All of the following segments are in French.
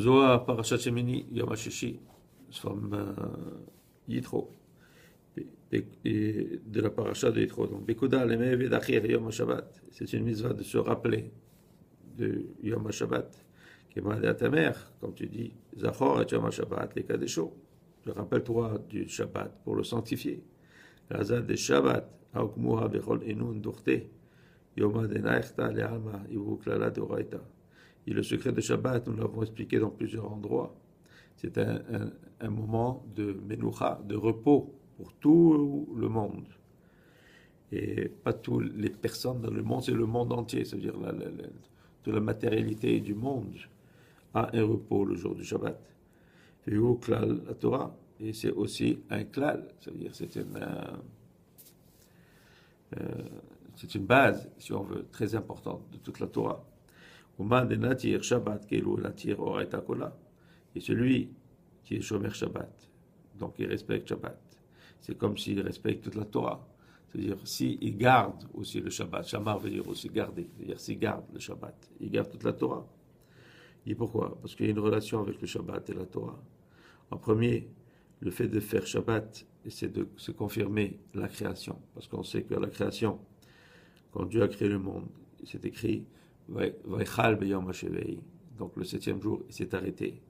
Zohar, Parashat Shemini, Yom HaShishi, from Yitro, de la Parashat de Yitro. Donc, Bekuda, Lemeh, Vedachir, Yom HaShabbat. C'est une mitzvah de se rappeler de Yom HaShabbat, qui est demandé à ta mère, comme tu dis, Zachor et Yom HaShabbat, les Kadesho. Rappelle-toi du Shabbat pour le sanctifier. Razad de Shabbat, Aukmuha, Bechol Enun, Dourte, Yom Adenaechta, Lealma, Ivu Klala, Doraita. Et le secret de Shabbat, nous l'avons expliqué dans plusieurs endroits. C'est un moment de menoucha, de repos pour tout le monde. Et pas toutes les personnes dans le monde, c'est le monde entier. C'est-à-dire toute la matérialité du monde a un repos le jour du Shabbat. Et klal la Torah. Et c'est aussi un klal. C'est-à-dire c'est une base, si on veut, très importante de toute la Torah. Et celui qui est Shomer Shabbat, donc il respecte Shabbat, c'est comme s'il respecte toute la Torah. C'est-à-dire, s'il garde aussi le Shabbat, Shamar veut dire aussi garder, c'est-à-dire s'il garde le Shabbat, il garde toute la Torah. Et pourquoi? Parce qu'il y a une relation avec le Shabbat et la Torah. En premier, le fait de faire Shabbat, c'est de se confirmer la création. Parce qu'on sait que la création, quand Dieu a créé le monde, c'est écrit Vaychal b'yom hashevei. Donc le 7e jour, il s'est arrêté.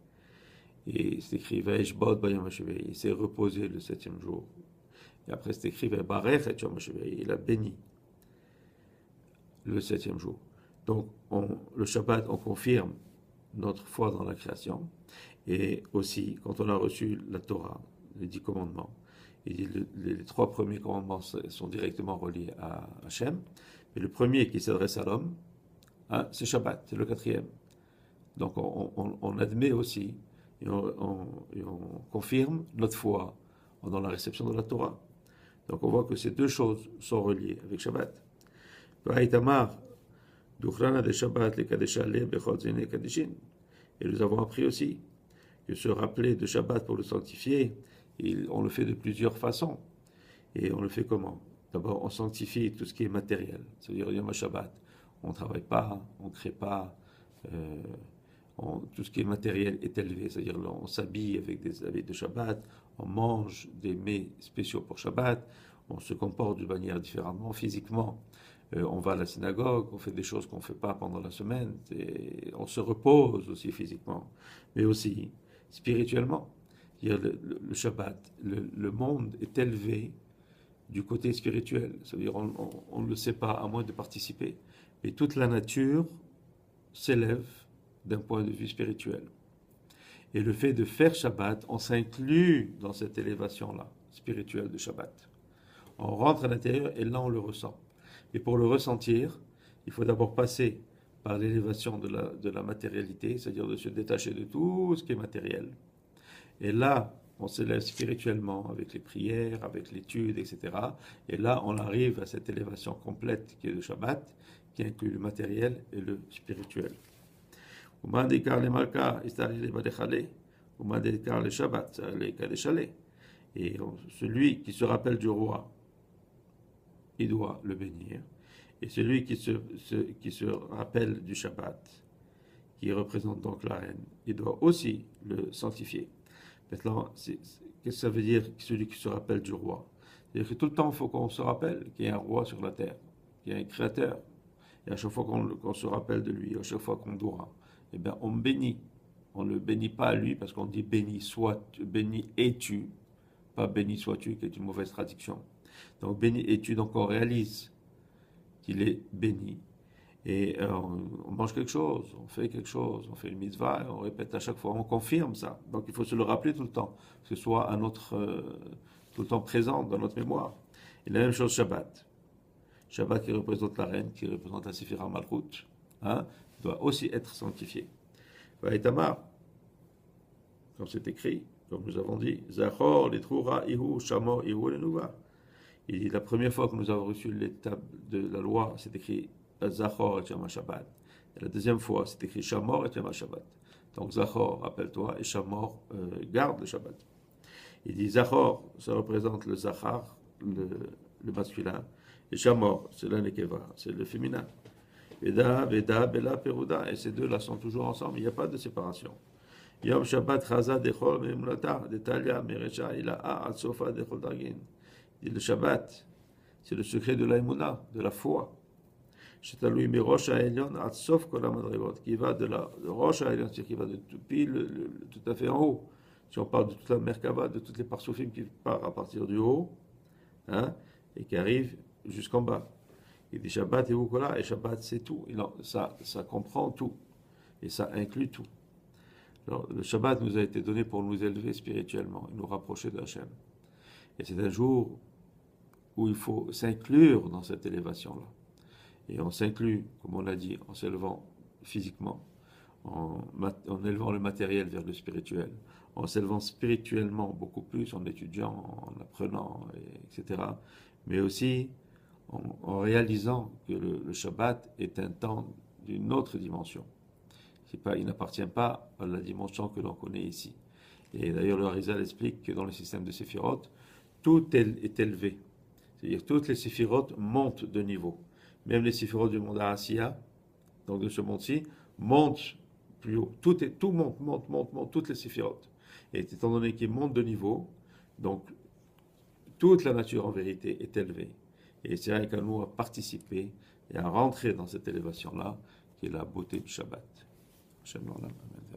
Et c'est écrit Vayshbod b'yom hashevei. Il s'est reposé le 7e jour. Et après c'est écrit Vaybarech et yom hashevei. Il a béni le 7e jour. Donc le Shabbat, on confirme notre foi dans la création. Et aussi, quand on a reçu la Torah, les 10 commandements, et les 3 premiers commandements sont directement reliés à Hachem. Mais le premier qui s'adresse à l'homme, c'est Shabbat, c'est le 4e. Donc on admet aussi et on confirme notre foi dans la réception de la Torah. Donc on voit que ces deux choses sont reliées avec Shabbat. Et nous avons appris aussi que se rappeler de Shabbat pour le sanctifier, on le fait de plusieurs façons. Et on le fait comment? D'abord, on sanctifie tout ce qui est matériel. C'est-à-dire, Yom HaShabbat, on ne travaille pas, on ne crée pas, tout ce qui est matériel est élevé. C'est-à-dire, on s'habille avec des habits de Shabbat, on mange des mets spéciaux pour Shabbat, on se comporte d'une manière différemment physiquement. On va à la synagogue, on fait des choses qu'on ne fait pas pendant la semaine, et on se repose aussi physiquement, mais aussi spirituellement. Le Shabbat, le monde est élevé du côté spirituel. C'est-à-dire on ne le sait pas à moins de participer. Mais toute la nature s'élève d'un point de vue spirituel. Et le fait de faire Shabbat, on s'inclut dans cette élévation-là, spirituelle de Shabbat. On rentre à l'intérieur et là on le ressent. Et pour le ressentir, il faut d'abord passer par l'élévation de la matérialité, c'est-à-dire de se détacher de tout ce qui est matériel. Et là, on s'élève spirituellement avec les prières, avec l'étude, etc. Et là, on arrive à cette élévation complète qui est le Shabbat, qui inclut le matériel et le spirituel. Et celui qui se rappelle du roi, il doit le bénir. Et celui qui se rappelle du Shabbat, qui représente donc la reine, il doit aussi le sanctifier. Maintenant, qu'est-ce que ça veut dire celui qui se rappelle du roi? C'est-à-dire que tout le temps, il faut qu'on se rappelle qu'il y a un roi sur la terre, qu'il y a un créateur. Et à chaque fois qu'on se rappelle de lui, à chaque fois qu'on doit, eh bien, on bénit. On ne le bénit pas à lui parce qu'on dit béni es-tu, pas béni sois-tu, qui est une mauvaise traduction. Donc béni es-tu, donc on réalise qu'il est béni. Et on mange quelque chose, on fait quelque chose, on fait une mitzvah, on répète à chaque fois, on confirme ça. Donc il faut se le rappeler tout le temps, que ce soit tout le temps présent dans notre mémoire. Et la même chose Shabbat. Shabbat qui représente la reine, qui représente la Séphira Malchut, doit aussi être sanctifié. Vaïtamar, comme c'est écrit, comme nous avons dit, Zachor, Litroura, Ihu, Shamor, Ihu, Lenuva. Il dit la première fois que nous avons reçu l'étape de la loi, c'est écrit Zachor et Yom HaShabbat. Et la deuxième fois, c'est écrit Shamor et Yom HaShabbat. Donc Zachor, rappelle-toi, et Shamor, garde le Shabbat. Il dit Zachor, ça représente le Zachar, le masculin, et Shamor, c'est l'Anekeva, c'est le féminin. Veda, Bela, Peruda, et ces deux-là sont toujours ensemble, il n'y a pas de séparation. Yom Shabbat Chaza Dechol Memlata, Detalia Merecha Ilaha Al Sofa Dechol Dargin. Et le Shabbat, c'est le secret de l'aïmouna, de la foi. Shetaloui Mirosh Ha'elyon Al Sof Kol HaMadregot, qui va de la Rosh Ha'elyon, c'est-à-dire qui va de tout, tout à fait en haut. Si on parle de toute la Merkava, de toutes les parsoufim qui partent à partir du haut, hein, et qui arrivent jusqu'en bas. Il dit Shabbat et Wukola, et Shabbat c'est tout. Ça comprend tout, et ça inclut tout. Alors, le Shabbat nous a été donné pour nous élever spirituellement et nous rapprocher de Hachem. Et c'est un jour où il faut s'inclure dans cette élévation-là. Et on s'inclut, comme on l'a dit, en s'élevant physiquement, en élevant le matériel vers le spirituel, en s'élevant spirituellement beaucoup plus, en étudiant, en apprenant, etc. Mais aussi en réalisant que le Shabbat est un temps d'une autre dimension. Il n'appartient pas à la dimension que l'on connaît ici. Et d'ailleurs, le Harizal explique que dans le système de Séphirot, tout est élevé. C'est-à-dire toutes les Séphirot montent de niveau. Même les Séphirot du monde Asiya, donc de ce monde-ci, montent plus haut. Tout monte, toutes les Séphirot. Et étant donné qu'ils montent de niveau, donc toute la nature en vérité est élevée. Et c'est vrai qu'à nous à participer et à rentrer dans cette élévation-là, qui est la beauté du Shabbat. Hashem l'Olam. Amen.